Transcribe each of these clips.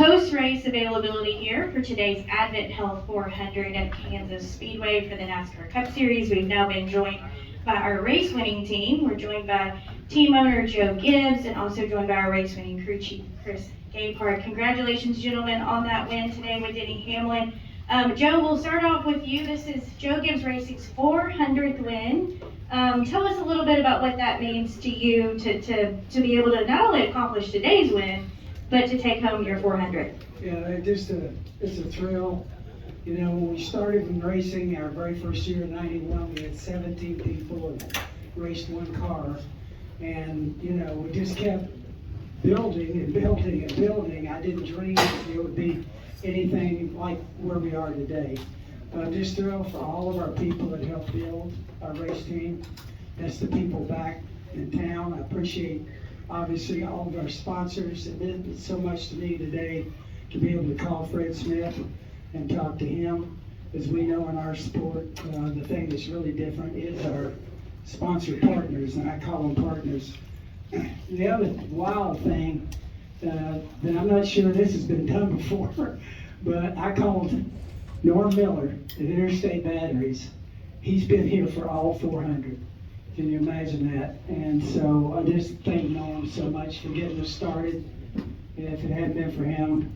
post-race availability here for today's Advent Health 400 at Kansas Speedway for the NASCAR Cup Series. We've now been joined by our race-winning team. We're joined by team owner Joe Gibbs and also joined by our race-winning crew chief Chris Gabehart. Congratulations, gentlemen, on that win today with Denny Hamlin. Joe, we'll start off with you. This is Joe Gibbs Racing's 400th win. Tell us a little bit about what that means to you to be able to not only accomplish today's win, but to take home your 400th. Yeah, it's a thrill. You know, when we started in racing, our very first year in '91, we had 17 people and raced one car. And, you know, we just kept building and building and building. I didn't dream that it would be anything like where we are today. But I'm just thrilled for all of our people that helped build our race team. That's the people back in town. I appreciate, obviously, all of our sponsors. It meant so much to me today to be able to call Fred Smith and talk to him. As we know in our sport, the thing that's really different is our sponsor partners, and I call them partners. The other wild thing that I'm not sure this has been done before, but I called Norm Miller at Interstate Batteries. He's been here for all 400. Can you imagine that? And so I just thank Norm so much for getting us started. If it hadn't been for him,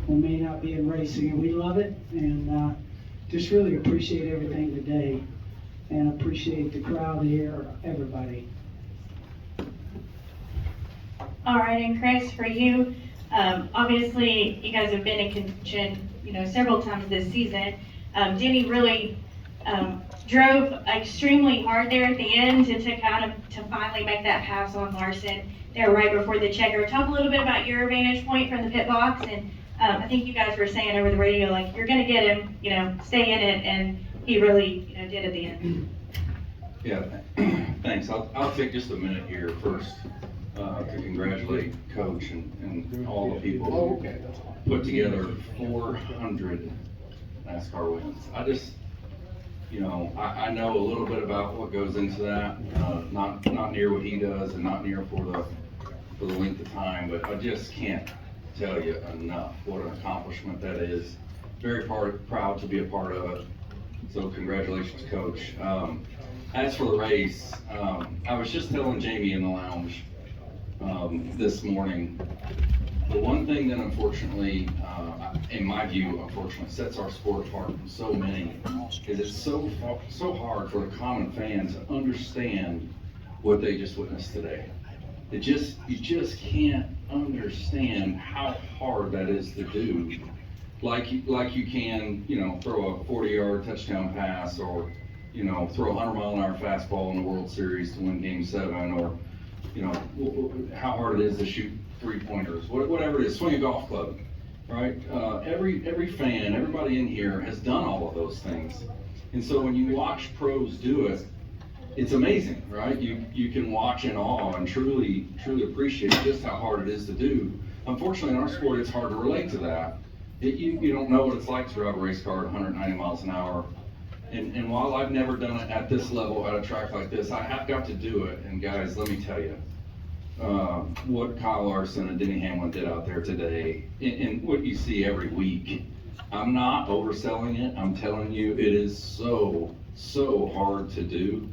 we may not be in racing, and we love it, and just really appreciate everything today, and appreciate the crowd here, everybody. All right, and Chris, for you, obviously you guys have been in contention, several times this season. Denny really drove extremely hard there at the end to finally make that pass on Larson there right before the checker. Talk a little bit about your vantage point from the pit box, and I think you guys were saying over the radio, like, you're going to get him, stay in it, and he really, did at the end. Yeah, thanks. I'll take just a minute here first to congratulate Coach and all the people who put together 400 NASCAR wins. I know a little bit about what goes into that, not near what he does and not near for the length of time, but I just can't tell you enough what an accomplishment that is. Very proud to be a part of it. So congratulations, Coach. As for the race, I was just telling Jamie in the lounge this morning, the one thing that unfortunately, in my view, unfortunately sets our sport apart from so many is it's so hard for the common fan to understand what they just witnessed today. You just can't understand how hard that is to do. Like you can, throw a 40-yard touchdown pass, or throw a 100-mile-an-hour fastball in the World Series to win Game 7, or how hard it is to shoot three-pointers, whatever it is, swing a golf club, right? Every fan, everybody in here has done all of those things. And so when you watch pros do it, it's amazing, right? You can watch in awe and truly appreciate just how hard it is to do. Unfortunately, in our sport, it's hard to relate to that. You don't know what it's like to drive a race car at 190 miles an hour. And while I've never done it at this level, at a track like this, I have got to do it. And guys, let me tell you, what Kyle Larson and Denny Hamlin did out there today, and what you see every week, I'm not overselling it. I'm telling you, it is so hard to do.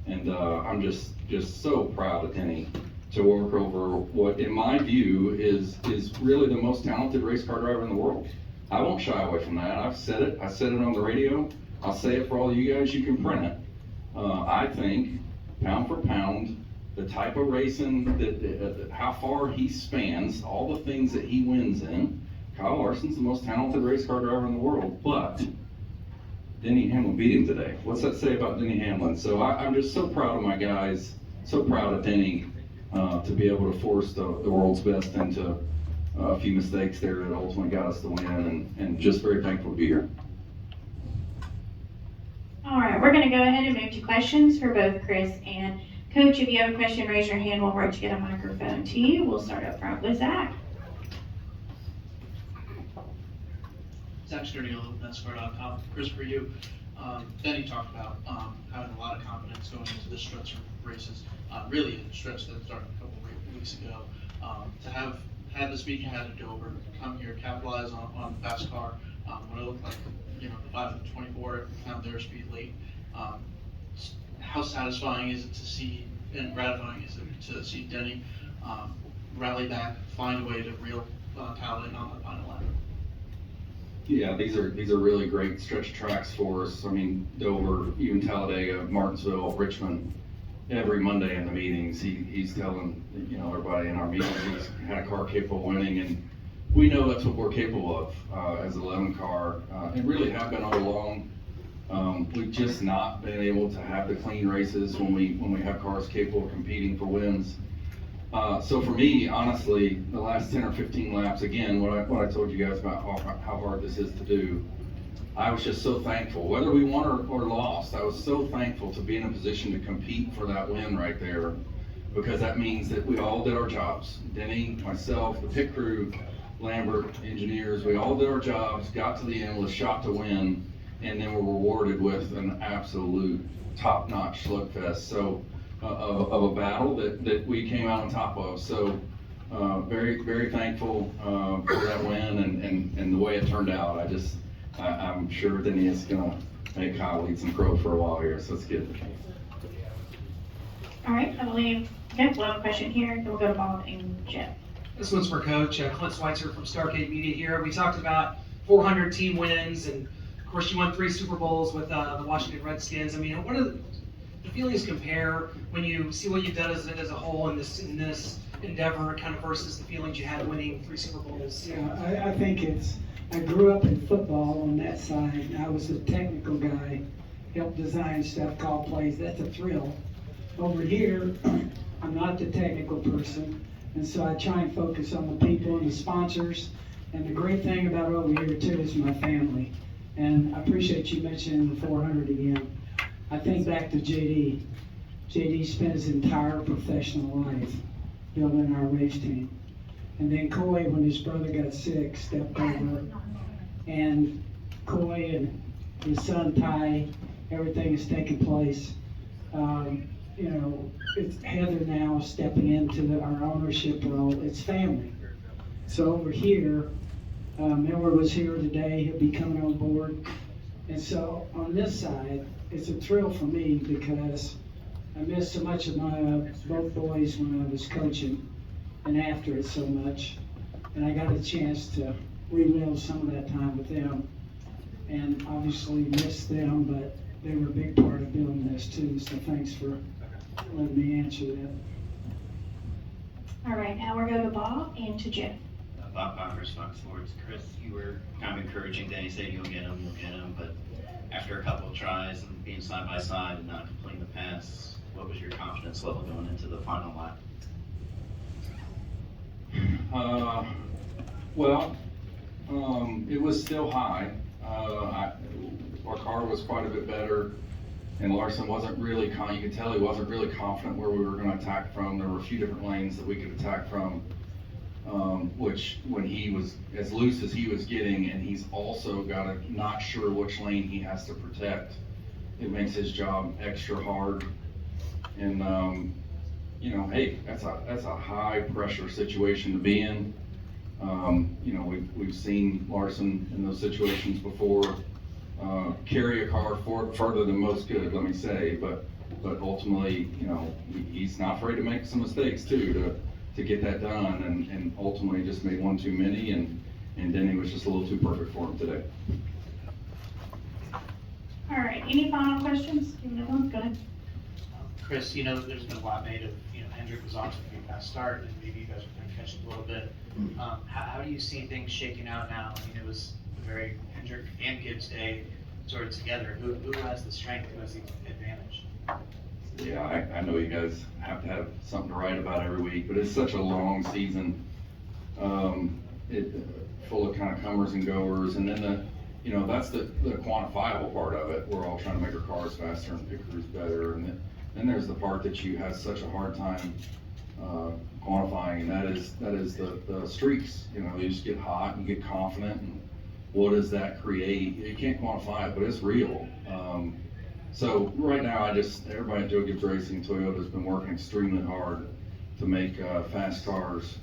And I'm just so proud of Denny to work over what, in my view, is really the most talented race car driver in the world. I won't shy away from that. I've said it. I said it on the radio. I'll say it for all you guys. You can print it. I think, pound for pound, the type of racing, how far he spans, all the things that he wins in, Kyle Larson's the most talented race car driver in the world. But Denny Hamlin beat him today. What's that say about Denny Hamlin? So I'm just so proud of my guys, so proud of Denny to be able to force the world's best into a few mistakes there that ultimately got us the win, and just very thankful to be here. All right, we're going to go ahead and move to questions for both Chris and Coach. If you have a question, raise your hand. We'll work to get a microphone to you. We'll start up front with Zach. Zach Sturdill with Nascar.com. Chris, for you, Denny talked about having a lot of confidence going into this stretch of races, really the stretch that started a couple of weeks ago. To have this week you had at Dover, come here, capitalize guys on the fast car, when it looked like, the 5 and 24 found their speed late. How satisfying is it to see, and gratifying is it to see Denny rally back, find a way to reel Kyle in on the final lap? Yeah, these are really great stretch tracks for us. I mean, Dover, even Talladega, Martinsville, Richmond, every Monday in the meetings, he's telling, everybody in our meetings, he's had a car capable of winning, and we know that's what we're capable of as an 11 car, and really have been all along. We've just not been able to have the clean races when we have cars capable of competing for wins. So for me, honestly, the last 10 or 15 laps, again, what I told you guys about how hard this is to do, I was just so thankful. Whether we won or lost, I was so thankful to be in a position to compete for that win right there, because that means that we all did our jobs. Denny, myself, the pit crew, Lambert, engineers, we all did our jobs, got to the end with a shot to win, and then were rewarded with an absolute top-notch slugfest. So, of a battle that we came out on top of. So, very, very thankful for that win and the way it turned out. I'm sure Denny is gonna make Kyle eat some crow for a while here, so it's good. All right, I believe, we'll have a question here, then we'll go to Bob and Jeff. This one's for Coach Clint Schweitzer from Starcade Media here. We talked about 400 team wins, and of course you won 3 Super Bowls with the Washington Redskins. I mean, what are the feelings compare when you see what you've done as a whole in this endeavor, kind of versus the feelings you had winning 3 Super Bowls? Yeah, I think I grew up in football on that side, and I was a technical guy, helped design stuff, call plays. That's a thrill. Over here, I'm not the technical person, and so I try and focus on the people and the sponsors. And the great thing about over here too is my family. And I appreciate you mentioning the 400 again. I think back to JD. JD spent his entire professional life building our race team. And then Coy, when his brother got sick, stepped over. And Coy and his son Ty, everything is taking place. It's Heather now stepping into our ownership role. It's family. So over here, Miller was here today. He'll be coming on board. And so on this side, it's a thrill for me because I missed so much of my both boys when I was coaching and after it so much. And I got a chance to relive some of that time with them. And obviously missed them, but they were a big part of building this too. So thanks for letting me answer that. All right, now we're going to Bob and to Jeff. Bob Congress, Fox Sports. Chris, you were kind of encouraging Denny, saying you'll get him, but after a couple of tries and being side by side and not completing the pass, what was your confidence level going into the final lap? It was still high. Our car was quite a bit better, and Larson wasn't really, you could tell he wasn't really confident where we were going to attack from. There were a few different lanes that we could attack from, which when he was as loose as he was getting, and he's also not sure which lane he has to protect, it makes his job extra hard. And hey, that's a high pressure situation to be in. We've seen Larson in those situations before, carry a car further than most could, let me say, but ultimately, he's not afraid to make some mistakes too, to get that done, and ultimately just made one too many, and Denny was just a little too perfect for him today. All right, any final questions? Give me one, go ahead. Chris, there's been a lot made of, Hendrick was off to a fast start, and maybe you guys are going to catch it a little bit. How do you see things shaking out now? I mean, it was a very Hendrick and Gibbs day sort of together. Who has the strength, who has the advantage? Yeah, I know you guys have to have something to write about every week, but it's such a long season, full of kind of comers and goers, and then that's the quantifiable part of it. We're all trying to make our cars faster and pit crews better, and then there's the part that you have such a hard time quantifying, and that is the streaks. You just get hot and you get confident, and what does that create? You can't quantify it, but it's real. So right now, everybody at Joe Gibbs Racing Toyota has been working extremely hard to make fast cars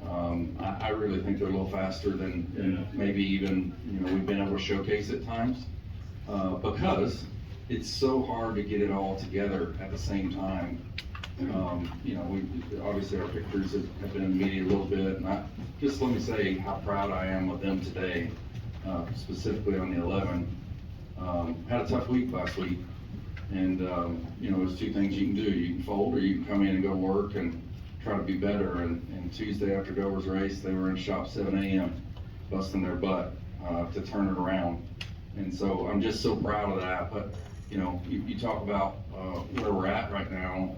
I really think they're a little faster than maybe even, we've been able to showcase at times. Because it's so hard to get it all together at the same time. We, obviously our pictures have been in the media a little bit, and just let me say how proud I am of them today, specifically on the 11. Had a tough week last week, and, there's two things you can do. You can fold, or you can come in and go work and try to be better, and Tuesday after Dover's race, they were in shop 7 a.m., busting their butt, to turn it around. And so I'm just so proud of that, but, you talk about, where we're at right now.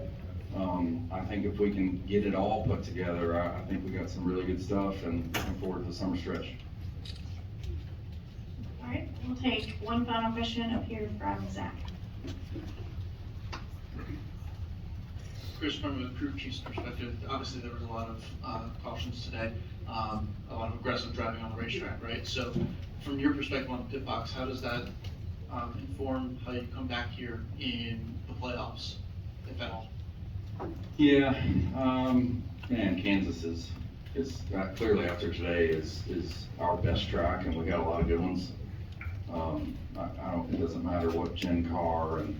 I think if we can get it all put together, I think we got some really good stuff, and looking forward to the summer stretch. All right, we'll take one final question up here from Zach. Chris, from a crew chief's perspective, obviously there was a lot of cautions today, a lot of aggressive driving on the racetrack, right? So from your perspective on the pit box, how does that inform how you come back here in the playoffs, if at all? Yeah, man, Kansas is clearly after today is our best track, and we got a lot of good ones. It doesn't matter what gen car and,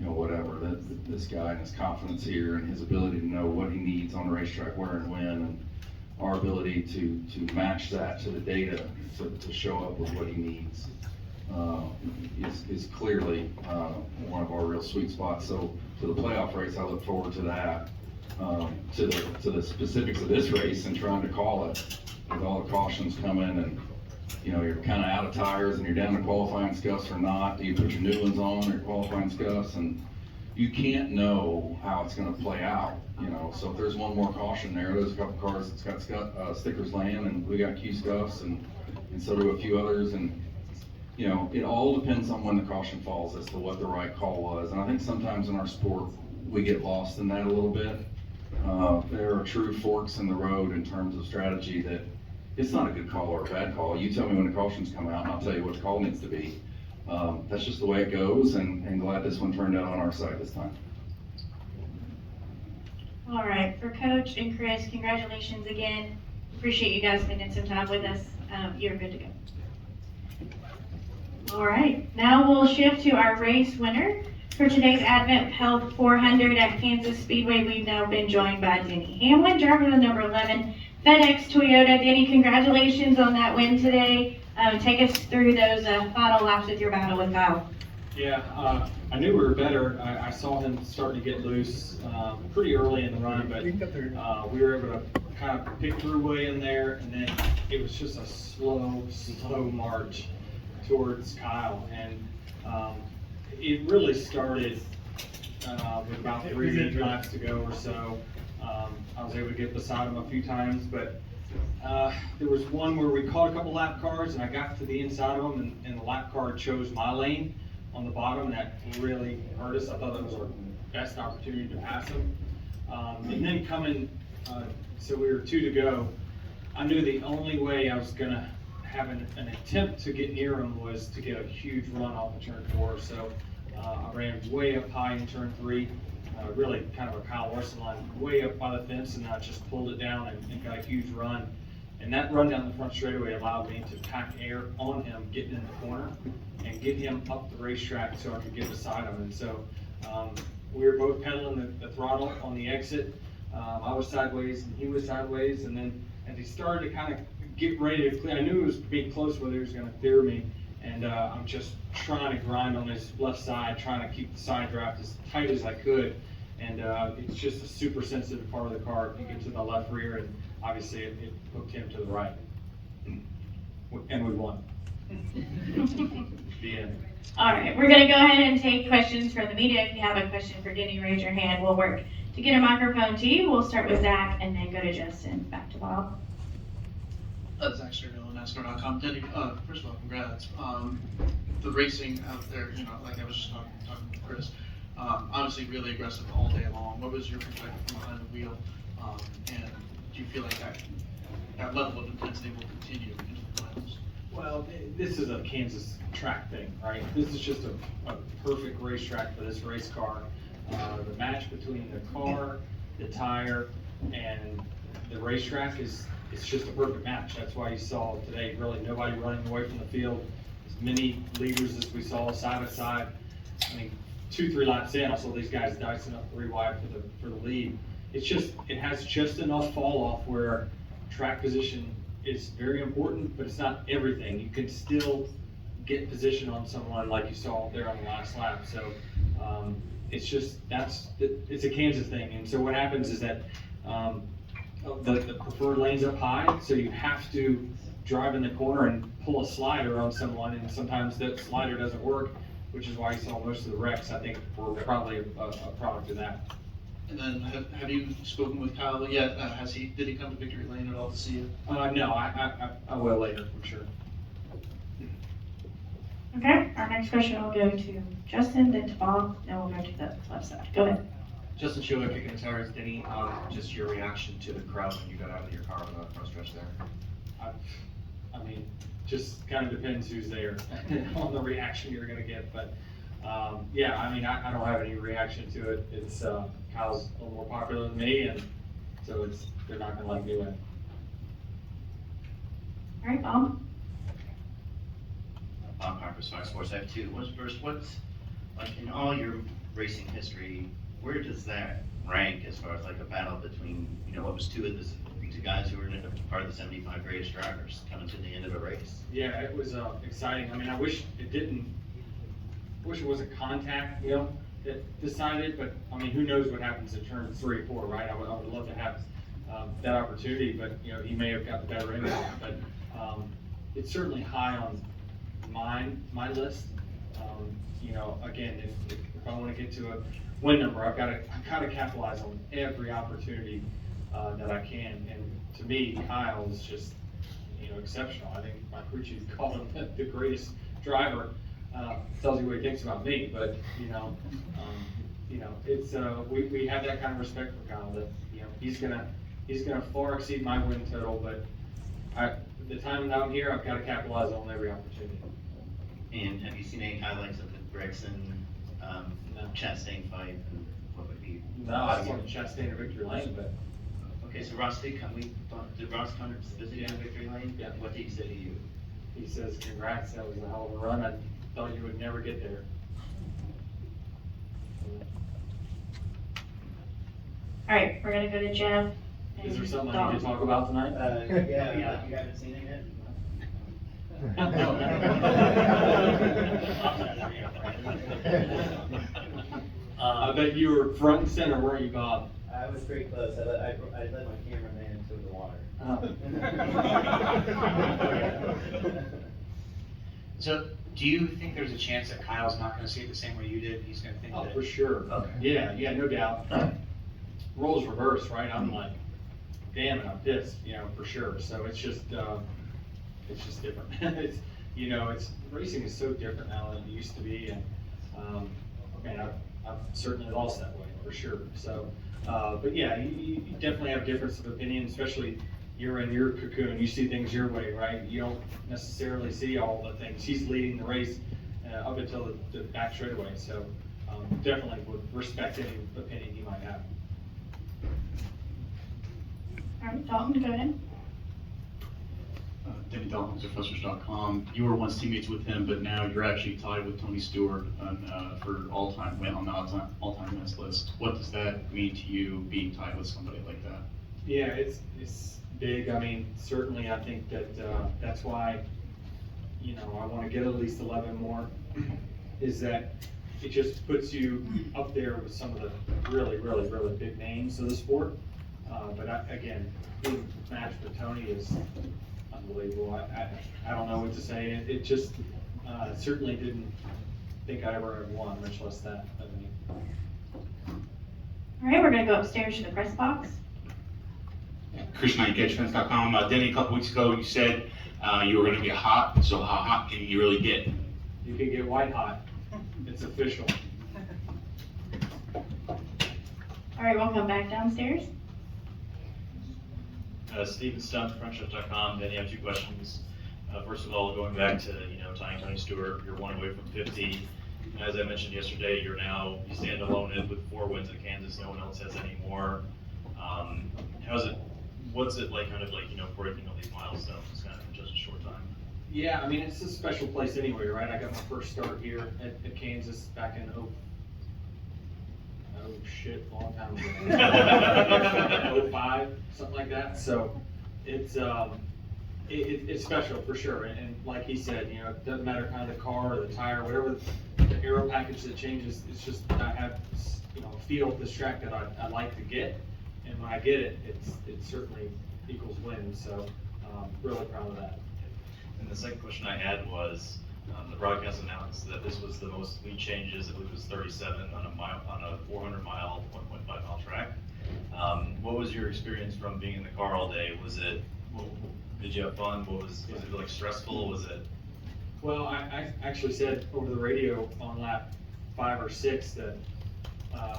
whatever, this guy and his confidence here and his ability to know what he needs on the racetrack, where and when, and our ability to match that to the data to show up with what he needs, is clearly, one of our real sweet spots. So to the playoff race, I look forward to that. To the specifics of this race and trying to call it with all the cautions coming, and you're kind of out of tires and you're down to qualifying scuffs or not. Do you put your new ones on or qualifying scuffs? And you can't know how it's going to play out. So if there's one more caution there's a couple cars that's got stickers laying, and we got Q scuffs, and so do a few others. And it all depends on when the caution falls as to what the right call was. And I think sometimes in our sport we get lost in that a little bit. There are true forks in the road in terms of strategy that it's not a good call or a bad call. You tell me when the cautions come out, and I'll tell you what the call needs to be. That's just the way it goes, and glad this one turned out on our side this time. All right, for Coach and Chris, congratulations again. Appreciate you guys spending some time with us. You're good to go. All right, now we'll shift to our race winner. For today's Advent Health 400 at Kansas Speedway, we've now been joined by Denny Hamlin, driver of number 11, FedEx Toyota. Denny, congratulations on that win today. Take us through those final laps with your battle with Kyle. Yeah, I knew we were better. I saw him starting to get loose pretty early in the run, but we were able to kind of pick through way in there, and then it was just a slow march towards Kyle. And it really started with about 3 laps to go or so. I was able to get beside him a few times, but there was one where we caught a couple lap cars, and I got to the inside of them, and the lap car chose my lane on the bottom. That really hurt us. I thought that was our best opportunity to pass him. And then so we were 2 to go. I knew the only way I was gonna have an attempt to get near him was to get a huge run off of turn 4. So I ran way up high in turn 3. Really kind of a Kyle Larson line, way up by the fence, and I just pulled it down and got a huge run. And that run down the front straightaway allowed me to pack air on him, getting in the corner, and get him up the racetrack so I could get beside him. And so we were both pedaling the throttle on the exit. I was sideways and he was sideways, and then as he started to kind of get ready to clear, I knew he was being close whether he was going to clear me. And I'm just trying to grind on his left side, trying to keep the side draft as tight as I could. And it's just a super sensitive part of the car. You get to the left rear, and obviously it hooked him to the right. And we won. The end. All right, we're gonna go ahead and take questions from the media. If you have a question for Denny, raise your hand. We'll work to get a microphone to you. We'll start with Zach and then go to Justin, back to Bob. Zach Sterno, Nascar.com. Denny, first of all, congrats. The racing out there, like I was just talking to Chris, obviously really aggressive all day long. What was your perspective from behind the wheel? And do you feel like that level of intensity will continue into the finals? Well, this is a Kansas track thing, right? This is just a perfect racetrack for this race car. The match between the car, the tire, and the racetrack it's just a perfect match. That's why you saw today really nobody running away from the field, as many leaders as we saw side by side. I mean, 2-3 laps in, I saw these guys dicing up 3 wide for the lead. It has just enough fall off where track position is very important, but it's not everything. You can still get position on someone like you saw there on the last lap. So it's just, it's a Kansas thing. And so what happens is that the preferred lane's up high, so you have to drive in the corner and pull a slider on someone, and sometimes that slider doesn't work, which is why you saw most of the wrecks, I think, were probably a product of that. And then have you spoken with Kyle yet? Did he come to Victory Lane at all to see you? No, I will later, for sure. Okay, our next question will go to Justin, then to Bob, then we'll go to the left side. Go ahead. Justin Sheila, kicking the tires. Denny, just your reaction to the crowd when you got out of your car on the front stretch there? I mean, just kind of depends who's there on the reaction you're gonna get, but, yeah, I mean, I don't have any reaction to it. It's, Kyle's a little more popular than me, and so they're not gonna like me win. All right, Bob. Bob Harper, Fox Sports. I have two. What's, like, in all your racing history, where does that rank as far as like a battle between, what was two guys who were part of the 75 greatest drivers coming to the end of a race? Yeah, it was, exciting. I mean, I wish it wasn't contact, that decided, but, I mean, who knows what happens in turn 3 or 4, right? I would love to have, that opportunity, but, he may have got the better end of it, but, it's certainly high on my list. Again, if I want to get to a win number, I've got to capitalize on every opportunity that I can. And to me, Kyle is just exceptional. I think my crew chief called him the greatest driver. Tells you what he thinks about me, but it's we have that kind of respect for Kyle that he's gonna far exceed my win total, but the time that I'm here, I've got to capitalize on every opportunity. And have you seen any highlights of the Gregson, Chastain fight? And what would be? No, I saw the Chastain or Victory Lane, but. Okay, so Ross did Ross come to visit you in Victory Lane? Yeah. What did he say to you? He says, congrats, that was a hell of a run. I thought you would never get there. All right, we're gonna go to Jeff. Is there and something I need to talk about tonight? Yeah, you haven't seen it yet? I bet you were front and center, weren't you, Bob? I was pretty close. I let my cameraman into the water. So, do you think there's a chance that Kyle's not gonna see it the same way you did? He's gonna think Oh, that? for sure. Okay. Yeah, no doubt. Roles reversed, right? I'm like, damn it, I'm pissed, for sure. So it's just different. Racing is so different now than it used to be, and, man, I've certainly lost that way, for sure. So, but yeah, you definitely have difference of opinion, especially you're in your cocoon, you see things your way, right? You don't necessarily see all the things. He's leading the race up until the back straightaway, so definitely would respect any opinion you might have. All right, Dalton, go ahead. Denny Dalton, Professors.com. You were once teammates with him, but now you're actually tied with Tony Stewart for all-time win on the all-time wins list. What does that mean to you, being tied with somebody like that? Yeah, it's big. I mean, certainly I think that that's why, I want to get at least 11 more, is that it just puts you up there with some of the really, really, really big names of the sport. But again, being matched with Tony is unbelievable. I don't know what to say. It just certainly didn't think I ever had won, much less that. All right, we're gonna go upstairs to the press box. Chris Knight, GetFence.com. Denny, a couple weeks ago, you said you were going to get hot. So how hot can you really get? You can get white hot. It's official. All right, we'll come back downstairs. Steven Stunt, Friendship.com. Denny, I have two questions. First of all, going back to, tying Tony Stewart, you're one away from 50. As I mentioned yesterday, you stand alone with 4 wins in Kansas. No one else has any more. How's it what's it like, kind of like, breaking all these milestones kind of in just a short time? Yeah, I mean, it's a special place anyway, right? I got my first start here at Kansas back in long time ago. 05, something like that. So it's it's special for sure. And like he said, it doesn't matter kind of the car or the tire, whatever the aero package that changes. It's just I have a feel of this track that I like to get, and when I get it, it certainly equals win. So really proud of that. And the second question I had was, the broadcast announced that this was the most lead changes, I believe it was 37 on a 400 mile, 1.5 mile track. What was your experience from being in the car all day? Did you have fun? Was it like stressful? Was it? Well, I actually said over the radio on lap 5 or 6 that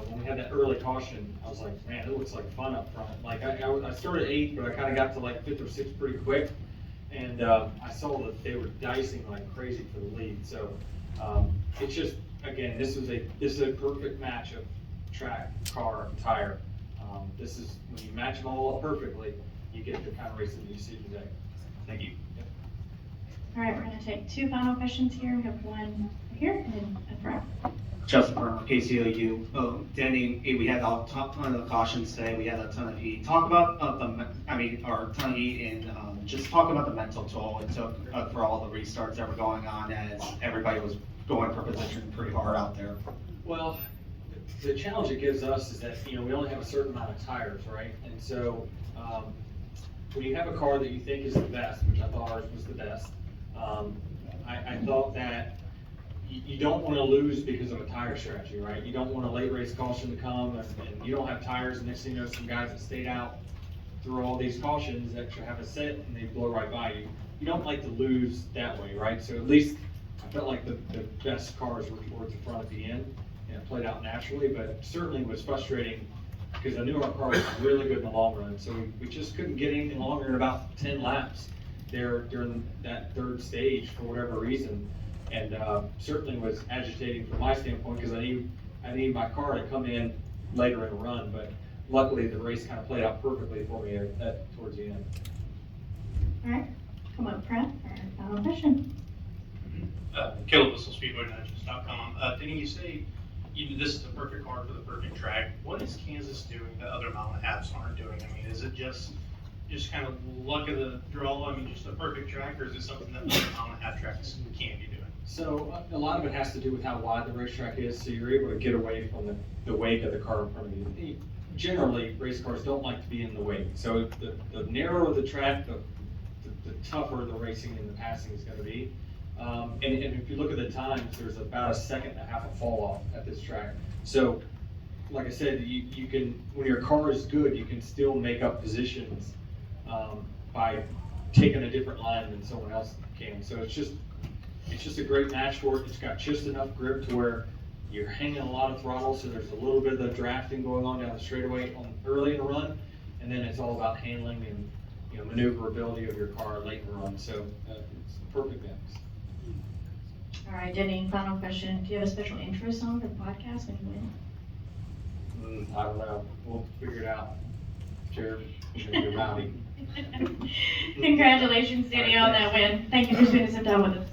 when we had that early caution, I was like, man, it looks like fun up front. Like I started 8th, but I kind of got to like 5th or 6th pretty quick. And I saw that they were dicing like crazy for the lead. So it's just, again, this is a perfect match of track, car, and tire. This is, when you match them all up perfectly, you get the kind of race that you see today. Thank you. Yep. All right, we're gonna take 2 final questions here. We have one here and then a front. Justin Burner, KCOU. Denny, we had a ton of cautions today. We had a ton of heat. Talk about our ton of heat, and just talk about the mental toll it took for all the restarts that were going on as everybody was going for position pretty hard out there. Well, the challenge it gives us is that, we only have a certain amount of tires, right? And so when you have a car that you think is the best, which I thought ours was the best, I thought that you don't want to lose because of a tire strategy, right? You don't want a late race caution to come and you don't have tires, and next thing you know, some guys that stayed out through all these cautions that should have a set and they blow right by you. You don't like to lose that way, right? So at least I felt like the best cars were towards the front at the end, and it played out naturally, but certainly was frustrating because I knew our car was really good in the long run. So we just couldn't get anything longer than about 10 laps there during that 3rd stage for whatever reason. And certainly was agitating from my standpoint because I need my car to come in later in the run, but luckily the race kind of played out perfectly for me towards the end. All right, come up front for our final question. Caleb Whistle, SpeedwayDigest.com. Denny, you say this is the perfect car for the perfect track. What is Kansas doing that other mile and a halves aren't doing? I mean, is it just kind of luck of the draw? I mean, just a perfect track, or is it something that other mile and a half tracks can be doing? So a lot of it has to do with how wide the racetrack is, so you're able to get away from the wake of the car in front of you. Generally, race cars don't like to be in the wake. So the narrower the track, the tougher the racing and the passing is going to be. And if you look at the times, there's about 1.5 seconds of fall off at this track. So, like I said, you can, when your car is good, you can still make up positions by taking a different line than someone else can. So it's just a great match for it. It's got just enough grip to where you're hanging a lot of throttle, so there's a little bit of the drafting going on down the straightaway early in the run, and then it's all about handling and maneuverability of your car late in the run. So it's the perfect mix. All right, Denny, final question. Do you have a special interest song for the podcast when you win? I don't know. We'll figure it out. Jared, you're rowdy. Congratulations, Denny, on that win. Thank you for spending some time with us.